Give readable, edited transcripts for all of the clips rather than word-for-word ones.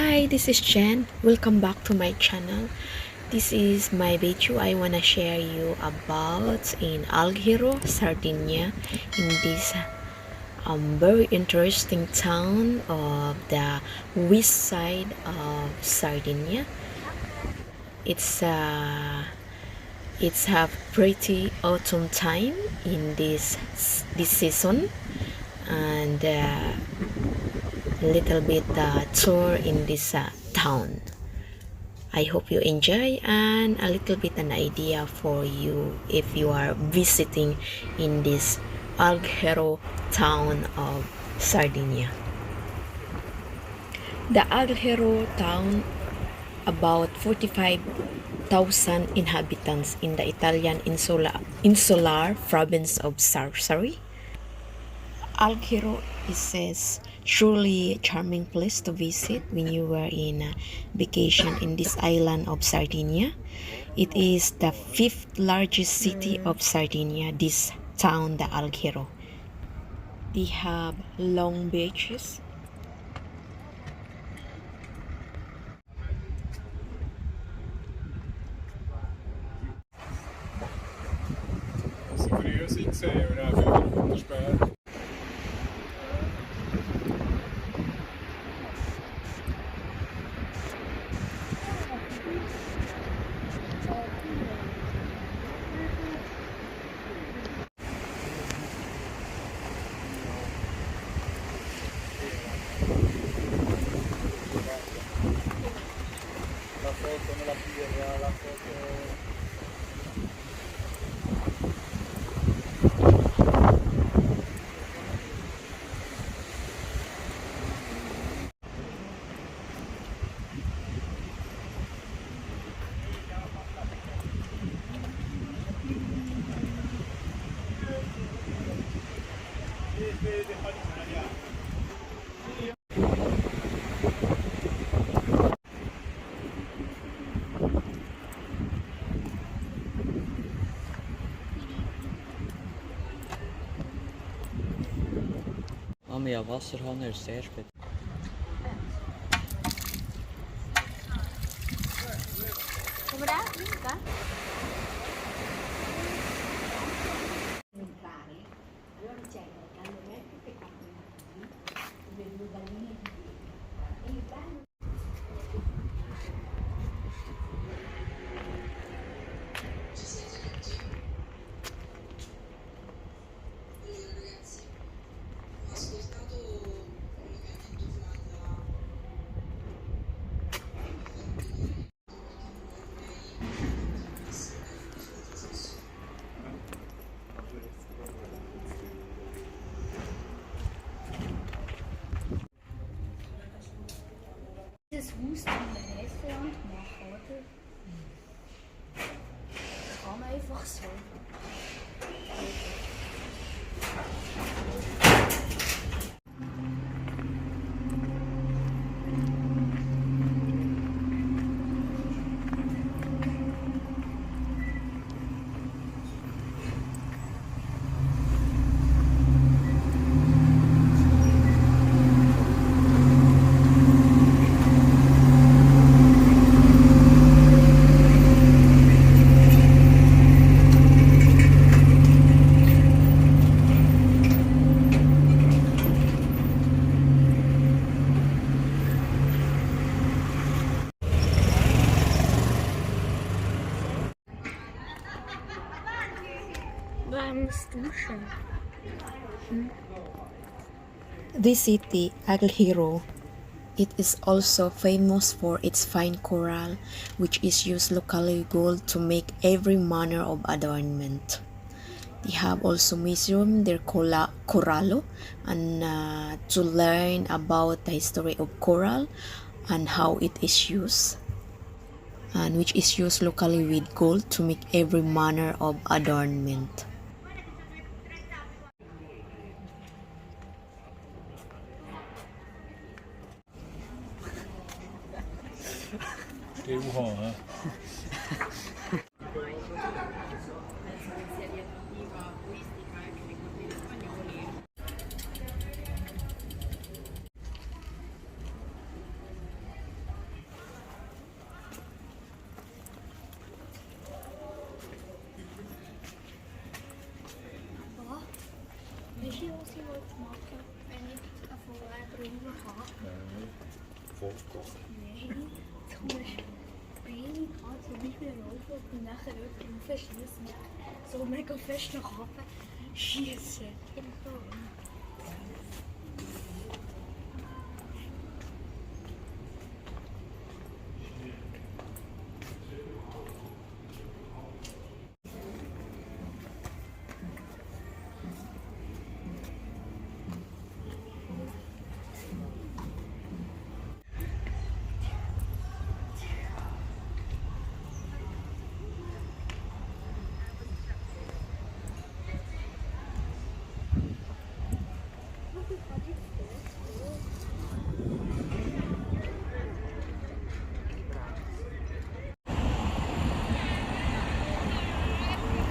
Hi, this is Jen. Welcome back to my channel. This is my video I wanna share you about in Alghero, Sardinia, in this very interesting town of the west side of Sardinia. It's have pretty autumn time in this season, and little bit tour in this town. I hope you enjoy, and a little bit an idea for you if you are visiting in this Alghero town of Sardinia. The Alghero town about 45,000 inhabitants in the Italian insular province of Sarsari. Alghero is a truly charming place to visit when you were in a vacation in this island of Sardinia. It is the fifth largest city of Sardinia, this town, the Alghero. They have long beaches, Früher sind sie und auch später. La foto nella birra, la foto. Ja, Wasserhahn ist sehr spät. Dieses Husten in der Restaurant machen, oder? Das kann man einfach so. Warmes Duschen. the city, Alghero. It is also famous for its fine coral, which is used locally gold to make every manner of adornment. They have also museum their corallo, and to learn about the history of coral and how it is used, and which is used locally with gold to make every manner of adornment. Nee, zum Beispiel Baby gerade so nicht mehr rauf und nachher irgendwie verschießen. So mega fest nach oben schießen.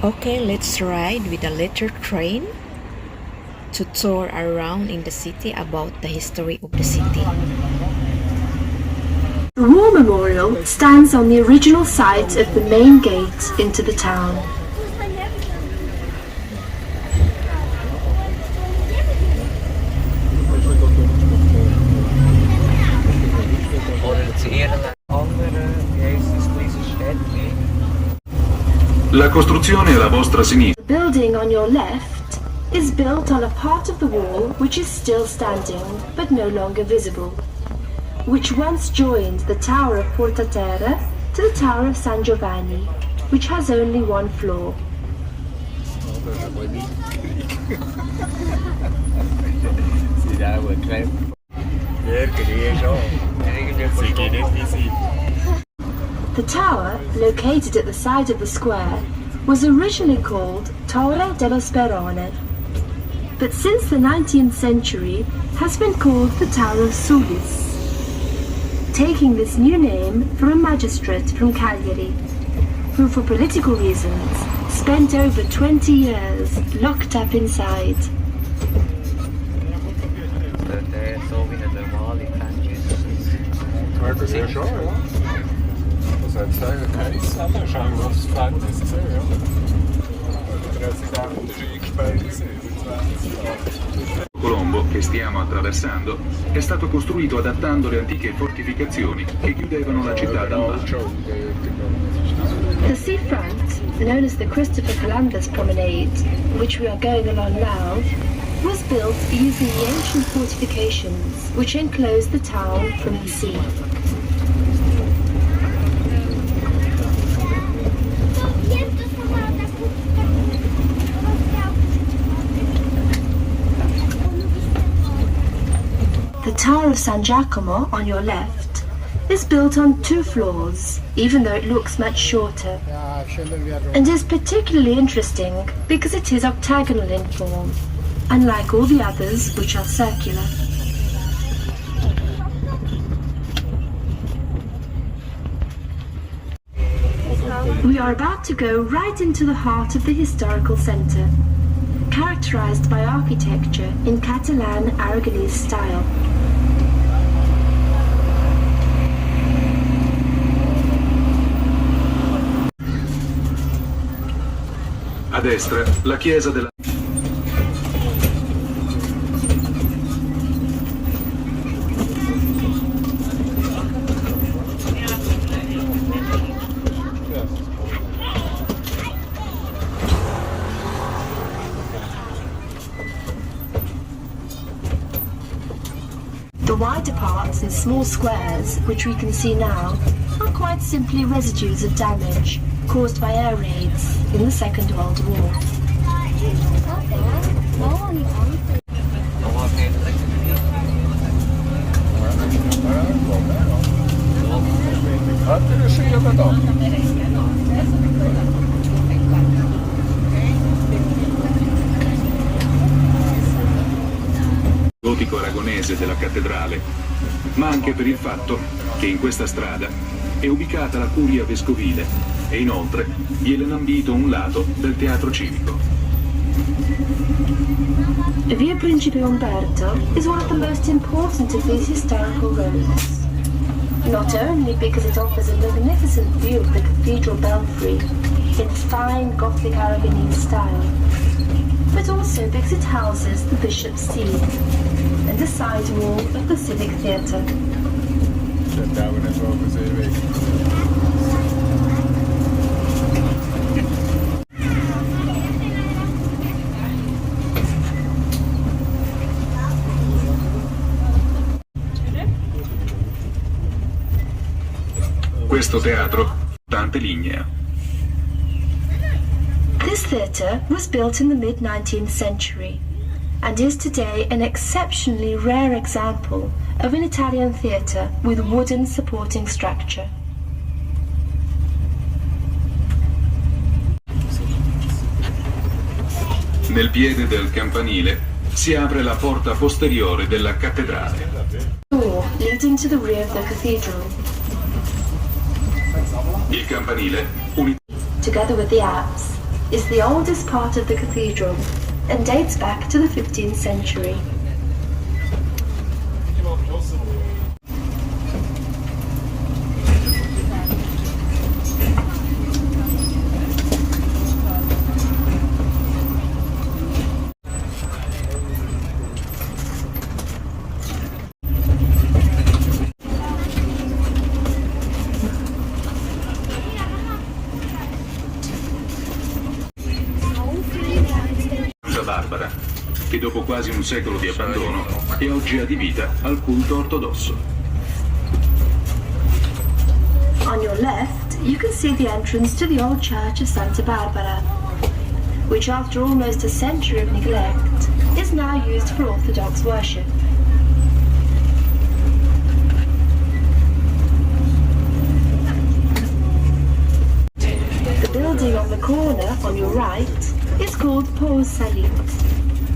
Okay, let's ride with a letter train to tour around in the city about the history of the city. The War Memorial stands on the original site of the main gate into the town. Oder andere, wie heisst das kleine Städtchen? La costruzione alla vostra sinistra. The building on your left is built on a part of the wall which is still standing but no longer visible, which once joined the Tower of Porta Terra to the Tower of San Giovanni, which has only one floor. Sie da wohl klein. Irgendwie schon. Sie geht nicht wie sie. The tower, located at the side of the square, was originally called Torre dello Sperone, but since the 19th century has been called the Tower of Sulis, taking this new name from a magistrate from Cagliari, who for political reasons spent over 20 years locked up inside. Dat is zo wie een normale kantjes. Das ja schon, ja. Das hat sagen, kein Sachen, schauen wir aufs Fantasy, ja. Der Präsident ist eingesperrt, 20 Jahre. Colombo, che stiamo attraversando, è stato costruito adattando le antiche fortificazioni che chiudevano la città dal mare. The seafront, known as the Christopher Columbus Promenade, which we are going along now, was built using the ancient fortifications which enclosed the town from the sea. The Tower of San Giacomo, on your left, is built on 2 floors, even though it looks much shorter, and is particularly interesting because it is octagonal in form, unlike all the others which are circular. We are about to go right into the heart of the historical centre, characterized by architecture in Catalan Aragonese style. A destra, la chiesa della... The wider parts and small squares, which we can see now, are quite simply residues of damage caused by air raids in the Second World War. Gotico aragonese della cattedrale, ma anche per il fatto che in questa strada è ubicata la curia vescovile e inoltre viene lambito un lato del teatro civico. Via Principe Umberto is one of the most important of these historical roads, not only because it offers a magnificent view of the cathedral belfry in fine Gothic Aragonese style, but also because it houses the bishop's see and a side wall of the civic theatre. andavano un po' così vecchi. Questo teatro, tante lignea. This theatre was built in the mid-19th century and is today an exceptionally rare example of an Italian theatre with wooden supporting structure. Nel piede del campanile si apre la porta posteriore della cattedrale. Door leading to the rear of the cathedral. Il campanile, Together with the apse, is the oldest part of the cathedral and dates back to the 15th century. Barbara, che dopo quasi un secolo di abbandono è oggi adibita al culto ortodosso. On your left, you can see the entrance to the old church of Santa Barbara, which after almost a century of neglect is now used for Orthodox worship. The building on the corner on your right is called Pos Salit,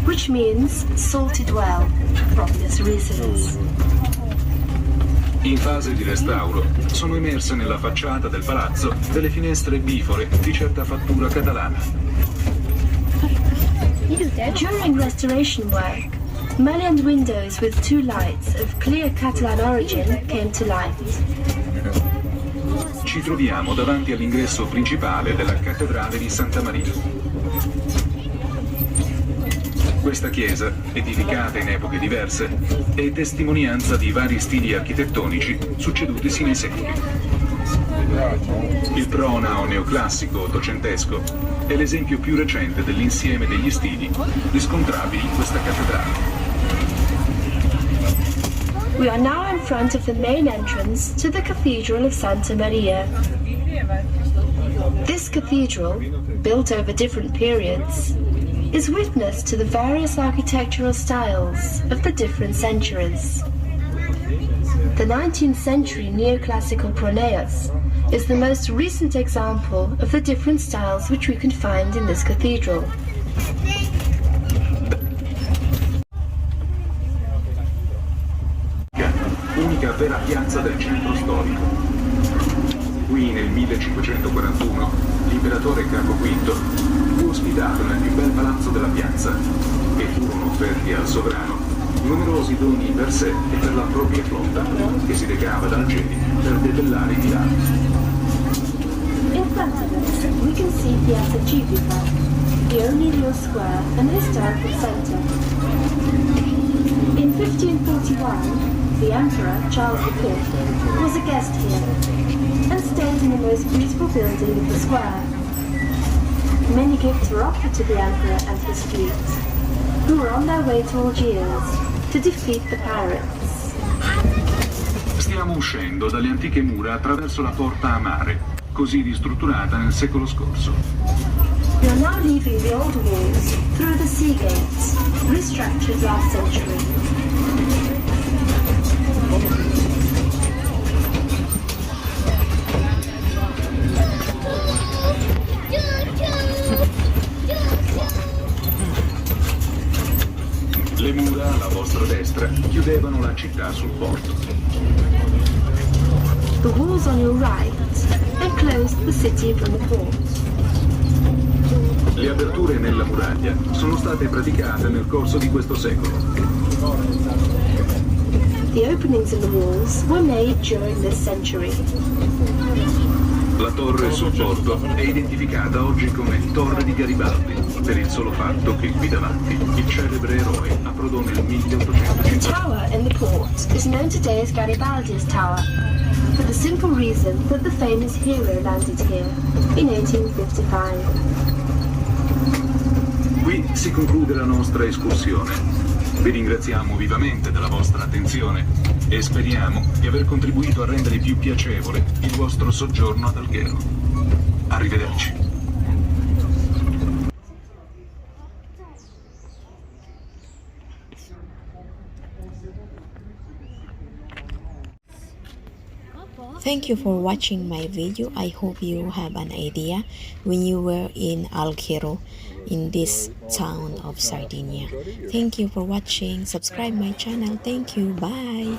which means salted well, for obvious reasons. In fase di restauro sono emerse nella facciata del palazzo delle finestre bifore di certa fattura catalana. During restoration work, mullioned windows with two lights of clear Catalan origin came to light. Ci troviamo davanti all'ingresso principale della cattedrale di Santa Maria. Questa chiesa, edificata in epoche diverse, è testimonianza di vari stili architettonici succedutisi nei secoli. Il pronao neoclassico ottocentesco è l'esempio più recente dell'insieme degli stili riscontrabili in questa cattedrale. We are now in front of the main entrance to the Cathedral of Santa Maria. This cathedral, built over different periods, is witness to the various architectural styles of the different centuries. The 19th century neoclassical pronaos is the most recent example of the different styles which we can find in this cathedral. Unica vera piazza del centro storico. Qui nel 1541 l'imperatore Carlo V fu ospitato nel più bel palazzo della piazza e furono offerti al sovrano numerosi doni per sé e per la propria flotta che si recava ad Algeri per debellare Milano. In front of us, we can see Piazza Civica, the only real square and historical centre. In 1541, the Emperor Charles V was a guest here and stayed in the most beautiful building of the square. Many gifts were offered to the Emperor and his fleet, who were on their way to Algiers to defeat the pirates. Stiamo uscendo dalle antiche mura attraverso la porta a mare, così ristrutturata nel secolo scorso. We are now leaving the old walls through the sea gates, restructured last century. Le mura alla vostra destra chiudevano la città sul porto. The walls on your right enclosed the city from the port. Le aperture nella muraglia sono state praticate nel corso di questo secolo. The openings in the walls were made during this century. La torre sul porto è identificata oggi come Torre di Garibaldi, per il solo fatto che qui davanti il celebre eroe approdò nel The 1850. tower in the port is known today as Garibaldi's Tower, for the simple reason that the famous hero landed here in 1855. Qui si conclude la nostra escursione. Vi ringraziamo vivamente della vostra attenzione e speriamo di aver contribuito a rendere più piacevole il vostro soggiorno ad Alghero. Arrivederci. Thank you for watching my video. I hope you have an idea when you were in Alghero, in this town of Sardinia. Thank you for watching. Subscribe my channel. Thank you. Bye.